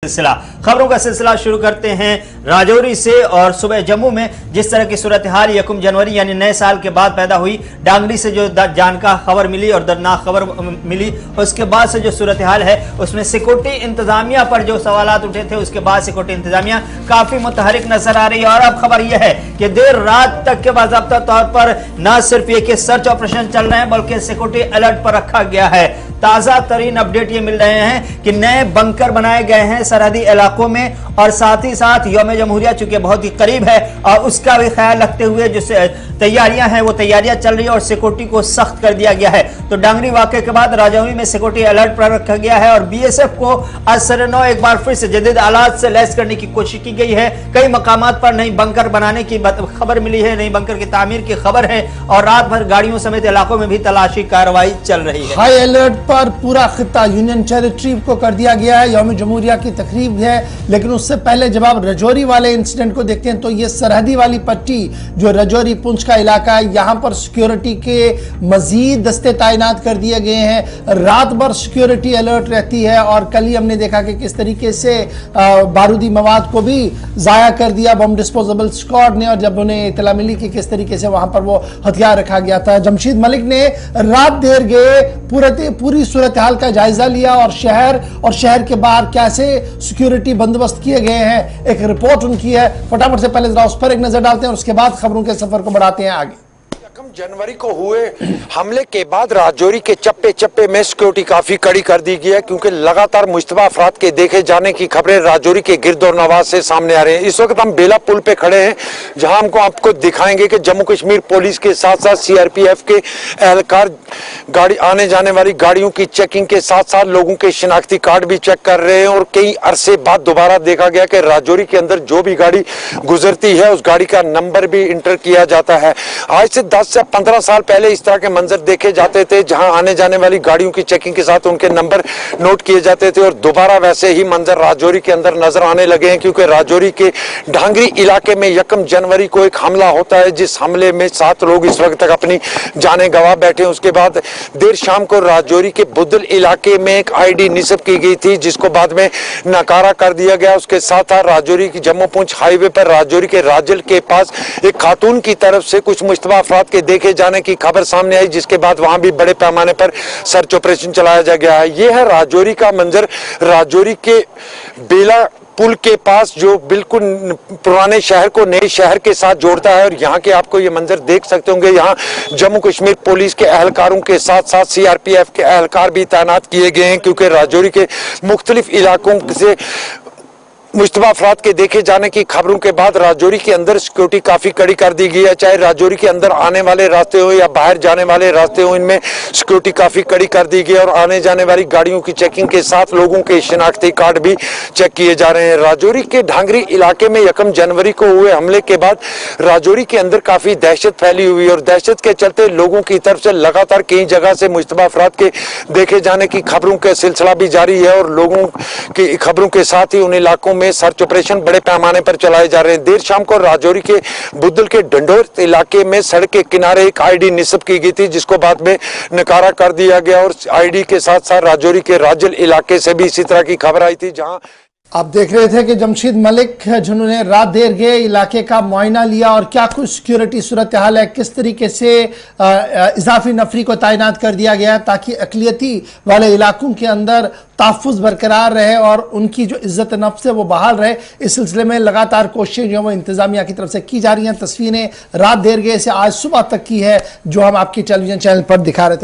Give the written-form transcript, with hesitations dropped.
सिलसिला खबरों का सिलसिला शुरू करते हैं राजौरी से। और सुबह जम्मू में जिस तरह की सूरत हाल 1 जनवरी यानी नए साल के बाद पैदा हुई, डांगरी से जो जान का खबर मिली और दर्दनाक खबर मिली, उसके बाद से जो सूरत हाल है उसमें सिक्योरिटी इंतजामिया पर जो सवालात उठे थे, उसके बाद सिक्योरिटी इंतजामिया काफी मुतहरिक नजर आ रही है। और अब खबर यह है कि देर रात तक के बाज़ाब्ता तौर पर न सिर्फ ये कि सर्च ऑपरेशन चल रहे हैं बल्कि सिक्योरिटी अलर्ट पर रखा गया है। ताजा तरीन अपडेट ये मिल रहे हैं कि नए बंकर बनाए गए हैं सरहदी इलाकों में, और साथ ही साथ यौम जमहूरिया चूंकि बहुत ही करीब है और उसका भी ख्याल रखते हुए जो तैयारियां हैं वो तैयारियां चल रही है और सिक्योरिटी को सख्त कर दिया गया है। तो डांगरी वाक़े के बाद राजौरी में सिक्योरिटी अलर्ट पर रखा गया है और बीएसएफ को असर-ए-नौ एक बार फिर से जदीद आलात से लैस करने की कोशिश की गई है। कई मकामात पर नई बंकर बनाने की खबर मिली है, नई बंकर की तामीर की खबर है और रात भर गाड़ियों समेत इलाकों में भी तलाशी कार्रवाई चल रही है। हाई अलर्ट पर पूरा खित्ता यूनियन टेरिटरी को कर दिया गया है। यौम जमहूरिया की तकरीब है, लेकिन उससे पहले जब आप राजौरी वाले इंसिडेंट को देखते हैं तो ये सरहदी वाली पट्टी जो राजौरी पुंछ का इलाका है, यहाँ पर सिक्योरिटी के मजीद दस्ते तैनात कर दिए गए हैं। रात भर सिक्योरिटी अलर्ट रहती है और कल ही हमने देखा कि किस तरीके से बारूदी मवाद को भी जाया कर दिया बम डिस्पोजेबल स्क्वाड ने, और जब उन्हें इतला मिली कि किस तरीके से वहां पर वो हथियार रखा गया था। जमशीद मलिक ने रात देर गए पूरी सूरत हाल का जायजा लिया और शहर के बाहर कैसे सिक्योरिटी बंदोबस्त किए गए हैं एक रिपोर्ट उनकी है। फटाफट से पहले जरा उस पर एक नजर डालते हैं और उसके बाद खबरों के सफर को बढ़ाते हैं आगे। 1 जनवरी को हुए हमले के बाद राजौरी के चप्पे चप्पे में सिक्योरिटी काफी कड़ी कर दी गई है, क्योंकि लगातार मुश्तबा अफराद के देखे जाने की खबरें राजौरी के गिरद और नवाज से सामने आ रहे हैं। इस वक्त हम बेला पुल पे खड़े हैं, जहां हमको आपको दिखाएंगे कि जम्मू कश्मीर पुलिस के साथ साथ सीआरपीएफ के एहलकार गाड़ी आने जाने वाली गाड़ियों की चेकिंग के साथ साथ लोगों के शिनाख्ती कार्ड भी चेक कर रहे हैं। और कई अरसे बाद दोबारा देखा गया कि राजौरी के अंदर जो भी गाड़ी गुजरती है उस गाड़ी का नंबर भी इंटर किया जाता है। आज से 10 से 15 साल पहले इस तरह के मंजर देखे जाते थे, जहां आने जाने वाली गाड़ियों की चेकिंग के साथ उनके नंबर नोट किए जाते थे। और दोबारा वैसे ही मंजर राजौरी के अंदर नजर आने लगे हैं, क्योंकि राजौरी के ढांगरी इलाके में 1 जनवरी को एक हमला होता है, जिस हमले में 7 लोग इस वक्त तक अपनी जानें गंवा बैठे हैं। उसके बाद देर शाम को राजौरी के बुद्दल इलाके में एक आईडी निस्ब की गई थी, जिसको बाद में नकारा कर दिया गया। उसके साथ साथ राजौरी की जम्मू पुंछ हाईवे पर राजौरी के राजल के पास एक खातून की तरफ से कुछ मुश्तबा अफराद के देखे जाने की खबर सामने आई, जिसके बाद वहां भी बड़े पैमाने पर सर्च ऑपरेशन चलाया गया है। यह है राजौरी का मंजर, राजौरी के बेला पुल के पास जो बिल्कुल पुराने शहर को नए शहर के साथ जोड़ता है। और यहाँ के आपको ये मंजर देख सकते होंगे, यहाँ जम्मू कश्मीर पुलिस के एहलकारों के साथ साथ सीआरपीएफ के एहलकार भी तैनात किए गए हैं, क्योंकि राजौरी के मुख्तलिफ इलाकों से मुश्तबा अफराद के देखे जाने की खबरों के बाद राजौरी के अंदर सिक्योरिटी काफी कड़ी कर दी गई है। चाहे राजौरी के अंदर आने वाले रास्ते हो या बाहर जाने वाले रास्ते हो, इनमें सिक्योरिटी काफी कड़ी कर दी गई है। और आने जाने वाली गाड़ियों की चेकिंग के साथ लोगों के शिनाख्ती कार्ड भी चेक किए जा रहे हैं। राजौरी के ढांगरी इलाके में 1 जनवरी को हुए हमले के बाद राजौरी के अंदर काफी दहशत फैली हुई है, और दहशत के चलते लोगों की तरफ से लगातार कई जगह से मुश्तबा अफराद के देखे जाने की खबरों का सिलसिला भी जारी है। और लोगों की खबरों के साथ ही उन इलाकों में सर्च ऑपरेशन बड़े पैमाने पर चलाए जा रहे हैं। देर शाम को राजौरी के बुद्दल के डंडोर इलाके में सड़क के किनारे एक आईडी निस्ब की गई थी, जिसको बाद में नकारा कर दिया गया। और आईडी के साथ साथ राजौरी के राजल इलाके से भी इसी तरह की खबर आई थी, जहां आप देख रहे थे कि जमशीद मलिक जिन्होंने रात देर गए इलाके का मुआयना लिया और क्या कुछ सिक्योरिटी सूरत हाल है, किस तरीके से इजाफी नफरी को तैनात कर दिया गया ताकि अकलियती वाले इलाकों के अंदर तहफ़्फ़ुज़ बरकरार रहे और उनकी जो इज़्ज़त नफ्स है वो बहाल रहे। इस सिलसिले में लगातार कोशिशें जो वो इंतज़ामिया की तरफ से की जा रही हैं। तस्वीरें रात देर गए से आज सुबह तक की है जो हम आपकी टेलीविज़न चैनल पर दिखा रहे थे।